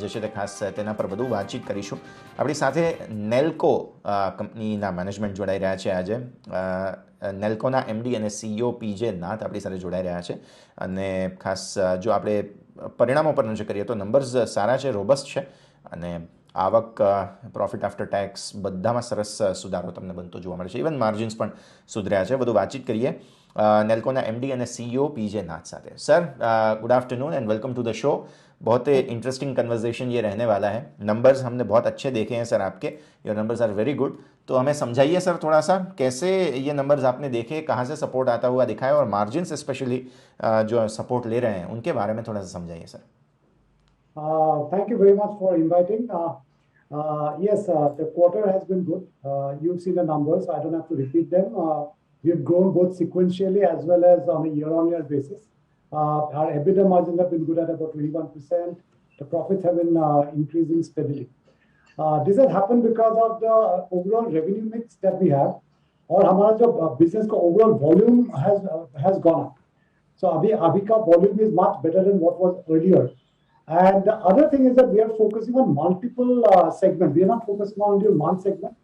જે છે તે ખાસ તેના પર બધું વાતચીત કરીશું. આપણી સાથે નેલ્કો કંપનીના મેનેજમેન્ટ જોડાઈ રહ્યા છે આજે. નેલ્કોના એમડી અને સીઈઓ પીજે નાથ આપણી સાથે જોડાઈ રહ્યા છે અને ખાસ જો આપણે પરિણામો પર નજર કરીએ તો નંબર્સ સારા છે, રોબસ્ટ છે અને આવક, પ્રોફિટ આફ્ટર ટેક્સ બધામાં સરસ સુધારો તમને બનતો જોવા મળે છે. ઇવન માર્જિન્સ પણ સુધર્યા છે. બધું વાતચીત કરીએ નેલ્કોના एमडी અને CEO PJ Nath Sathe. Sir, good afternoon and welcome to the show. बहुत ही इंटरेस्टिंग कन्वर्सेशन ये रहने वाला है. नंबर्स हमने बहुत अच्छे देखे हैं सर आपके. Your numbers are very good. तो हमें समझाइए सर थोड़ा सा कैसे ये नंबर्स आपने देखे, कहाँ से सपोर्ट आता हुआ दिखा है और मार्जिन स्पेशली जो सपोर्ट ले रहे हैं उनके बारे में थोड़ा सा समझाइए sir. Thank you very much for inviting. Yes, the quarter has been good. You've seen the numbers. I don't have to repeat them. We've grown both sequentially as well as on a year-on-year basis. Our EBITDA margins have been good at about 21%. The profits have been increasing steadily. This has happened because of the overall revenue mix that we have, और हमारा जो business का overall volume has gone up. So अभी का volume is much better than what was earlier. And the other thing is that we are focusing on multiple segments. We are not focusing on only one segment.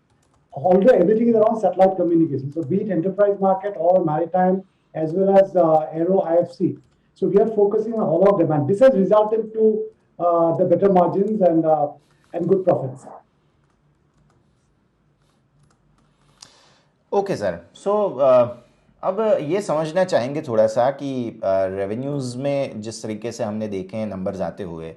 Although everything is around satellite communication, so be it enterprise market or maritime as well as aero IFC. So we are focusing on all of them, and this has resulted to the better margins and good profits. Okay sir. So अब ये समझना चाहेंगे थोड़ा सा कि revenues में जिस तरीके से हमने देखे हैं नंबर्स आते हुए,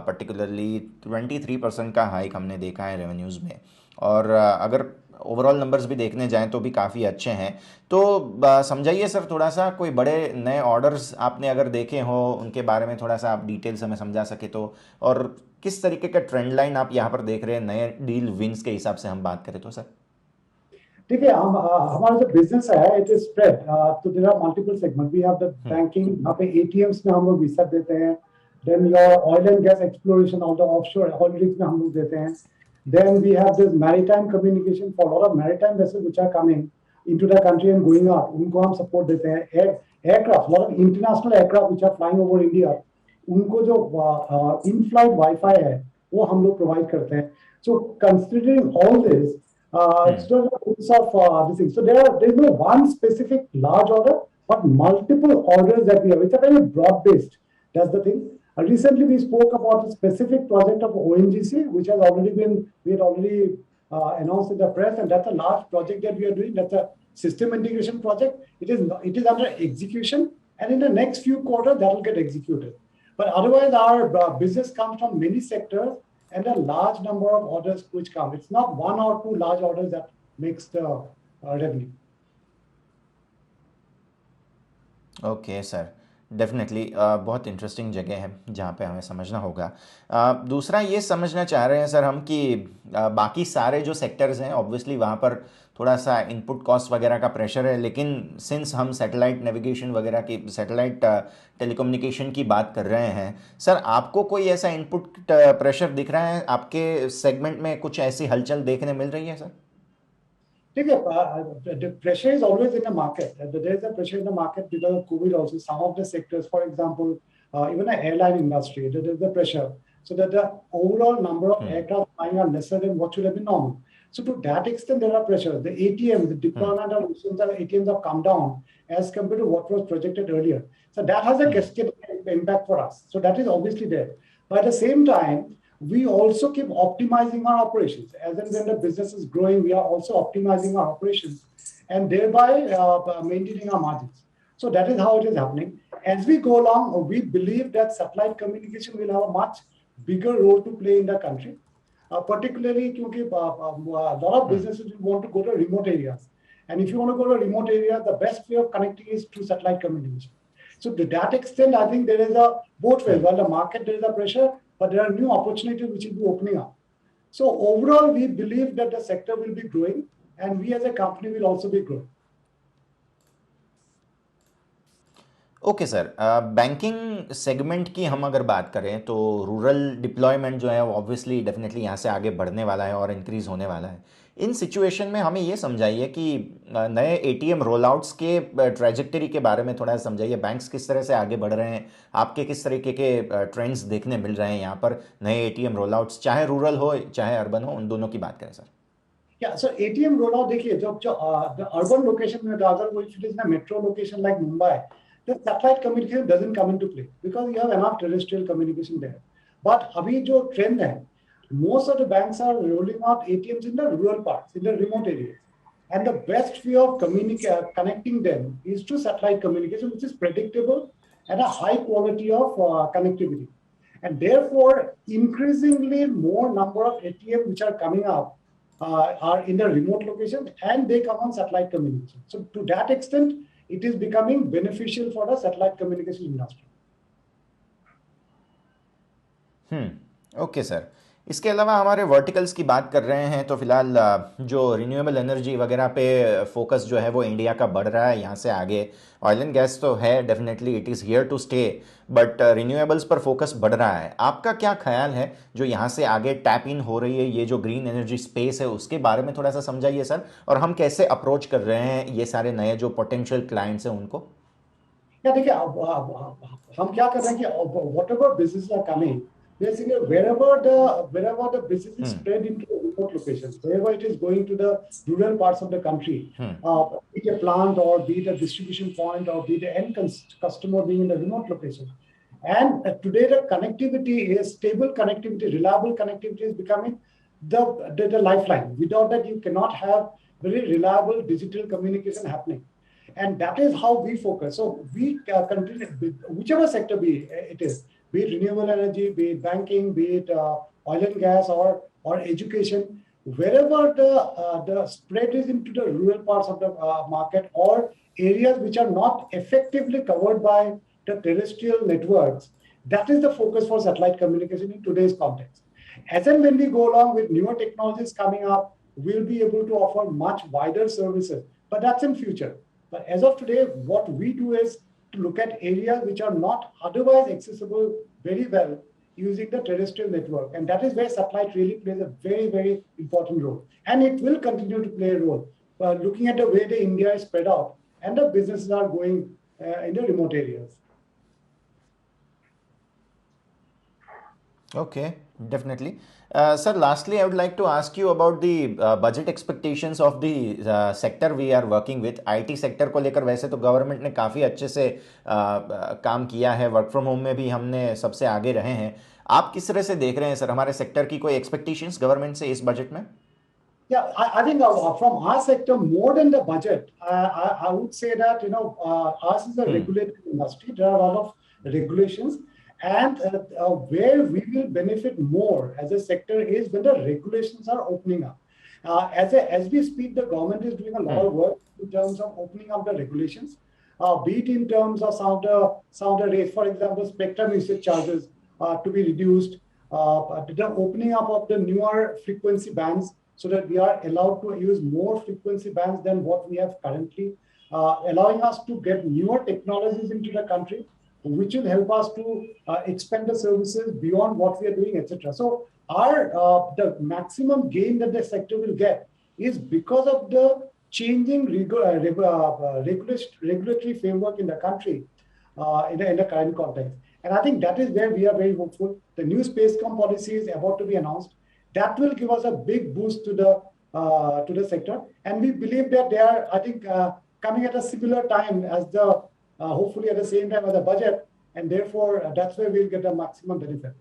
पर्टिकुलरली 23% का हाइक हमने देखा है रेवेन्यूज़ में, और अगर ओवरऑल नंबर्स भी देखने जाएं तो भी काफ़ी अच्छे हैं. तो समझाइए सर थोड़ा सा, कोई बड़े नए ऑर्डर्स आपने अगर देखे हो उनके बारे में थोड़ा सा आप डिटेल से हमें समझा सके तो, और किस तरीके का ट्रेंड लाइन आप यहाँ पर देख रहे हैं नए डील विन्स के हिसाब से हम बात करें तो सर. ठीक है, हमारा जो बिजनेस है इट इज स्प्रेड. तो there are multiple segment. We have the banking, यहाँ पे एटीएम्स में हम लोग विसा देते हैं. Then your oil and gas exploration of the offshore oil rigs में हम लोग देते हैं. Then we have this maritime communication for a lot of maritime vessels which are coming into the country and going out. उनको हम support देते हैं. Aircraft, lot of international aircraft which are flying over India, उनको जो in-flight Wi-Fi है वो हम लोग provide करते हैं. So considering all this, it's not a piece of this thing. So there is no one specific large order, but multiple orders that we have. It's a very broad-based. That's the thing. Recently, we spoke about a specific project of ONGC, which has already been, we had already announced in the press, and that's a large project that we are doing. That's a system integration project. It is under execution, and in the next few quarters, that will get executed. But otherwise, our business comes from many sectors and a large number of orders which come. It's not one or two large orders that makes the revenue. Okay sir, definitely बहुत interesting जगह है जहाँ पे हमें समझना होगा. दूसरा ये समझना चाह रहे हैं सर हम कि बाकी सारे जो सेक्टर्स हैं ऑब्वियसली वहाँ पर थोड़ा सा इनपुट कॉस्ट वगैरह का प्रेशर है, लेकिन सिंस हम सैटेलाइट नेविगेशन वगैरह की, सैटेलाइट टेलीकम्युनिकेशन की बात कर रहे हैं सर, आपको कोई ऐसा इनपुट प्रेशर दिख रहा है? आपके सेगमेंट में कुछ ऐसी हलचल देखने मिल रही है sir? The pressure is always in the market. There is a pressure in the market because of COVID also. Some of the sectors, for example, even the airline industry, there is the pressure. So that the overall number of aircraft flying are lesser than what should have been normal. So to that extent, there are pressures. The ATMs, the deployment of ATMs have come down as compared to what was projected earlier. So that has a cascade impact for us. So that is obviously there. But at the same time, we also keep optimizing our operations. As and when the business is growing, we are also optimizing our operations and thereby maintaining our margins. So that is how it is happening. As we go along, we believe that satellite communication will have a much bigger role to play in the country, particularly because a lot of businesses want to go to remote areas. And if you want to go to remote areas, the best way of connecting is through satellite communication. So to that extent, I think there is a both ways. While the market, there is a pressure, but there are new opportunities which will be opening up. So overall, we believe that the sector will be growing, and we as a company will also be growing. Okay sir, banking segment की हम अगर बात करें तो rural deployment जो है वो obviously definitely यहाँ से आगे बढ़ने वाला है और इंक्रीज़ होने वाला है। इन सिचुएशन में हमें ये समझाइए कि नए एटीएम रोल आउट्स के ट्रैजेक्टरी के बारे में थोड़ा समझाइए। बैंक्स किस तरह से आगे बढ़ रहे हैं, आपके किस तरीके के ट्रेंड्स देखने मिल रहे हैं यहाँ पर नए एटीएम रोल आउट्स, चाहे रूरल हो चाहे अर्बन हो, उन दोनों की बात करें sir. Yeah, so ATM rollout, देखिए जब जो the urban location में अगर वो if it is in a metro location like Mumbai, the satellite communication doesn't come into play because you have enough terrestrial communication there. But अभी जो trend है, most of the banks are rolling out ATMs in the rural parts, in the remote areas. And the best way of connecting them is through satellite communication, which is predictable and a high quality of connectivity. And therefore, increasingly more number of ATM which are coming up are in the remote location and they come on satellite communication. So to that extent, it is becoming beneficial for the satellite communication industry. Okay sir. इसके अलावा हमारे verticals की बात कर रहे हैं तो फिलहाल जो रिन्यूएबल एनर्जी वगैरह पे फोकस जो है वो इंडिया का बढ़ रहा है यहाँ से आगे। ऑयल एंड गैस तो है, definitely it is here to stay, but renewables पर फोकस बढ़ रहा है। आपका क्या ख्याल है जो यहाँ से आगे टैप इन हो रही है, ये जो ग्रीन एनर्जी स्पेस है उसके बारे में थोड़ा सा समझाइए सर, और हम कैसे अप्रोच कर रहे हैं ये सारे नए जो पोटेंशियल क्लाइंट्स हैं उनको। क्या देखिए हम क्या कर रहे हैं कि whatever businesses are coming, basically wherever the business is spread into remote locations, wherever it is going to the rural parts of the country, be it a plant or be it a distribution point or be it the end customer being in the remote location. And today the connectivity is stable connectivity, reliable connectivity is becoming the lifeline. Without that, you cannot have very reliable digital communication happening. And that is how we focus. So we continue, whichever sector it is, be it renewable energy, be it banking, be it oil and gas or education, wherever the spread is into the rural parts of the market or areas which are not effectively covered by the terrestrial networks, that is the focus for satellite communication in today's context. As and when we go along with newer technologies coming up, we'll be able to offer much wider services, but that's in future. But as of today, what we do is to look at areas which are not otherwise accessible very well using the terrestrial network. And that is where satellite really plays a very, very important role. And it will continue to play a role. Looking at the way the India is spread out and the businesses are going in the remote areas. Okay, definitely. Sir, lastly, I would like to ask you about the budget expectations of the sector we are working with. IT sector को लेकर वैसे तो government ने काफ़ी अच्छे से काम किया है, वर्क फ्रॉम होम में भी हमने सबसे आगे रहे हैं। आप किस तरह से देख रहे हैं सर हमारे सेक्टर की कोई एक्सपेक्टेशंस गवर्नमेंट से इस बजट में? Yeah, I think from our sector, more than the budget, I would say that, ours is a regulated industry. There are a lot of regulations. And where we will benefit more as a sector is when the regulations are opening up. As we speak, the government is doing a lot of work in terms of opening up the regulations, be it in terms of some of the rates, for example, spectrum usage charges to be reduced, the opening up of the newer frequency bands so that we are allowed to use more frequency bands than what we have currently, allowing us to get newer technologies into the country, which will help us to expand the services beyond what we are doing, etc. So the maximum gain that the sector will get is because of the changing regulatory framework in the country in the current context. And I think that is where we are very hopeful. The new Spacecom policy is about to be announced. That will give us a big boost to the sector. And we believe that they are, I think, coming at a similar time as hopefully at the same time as the budget. And therefore, that's where we'll get the maximum benefit.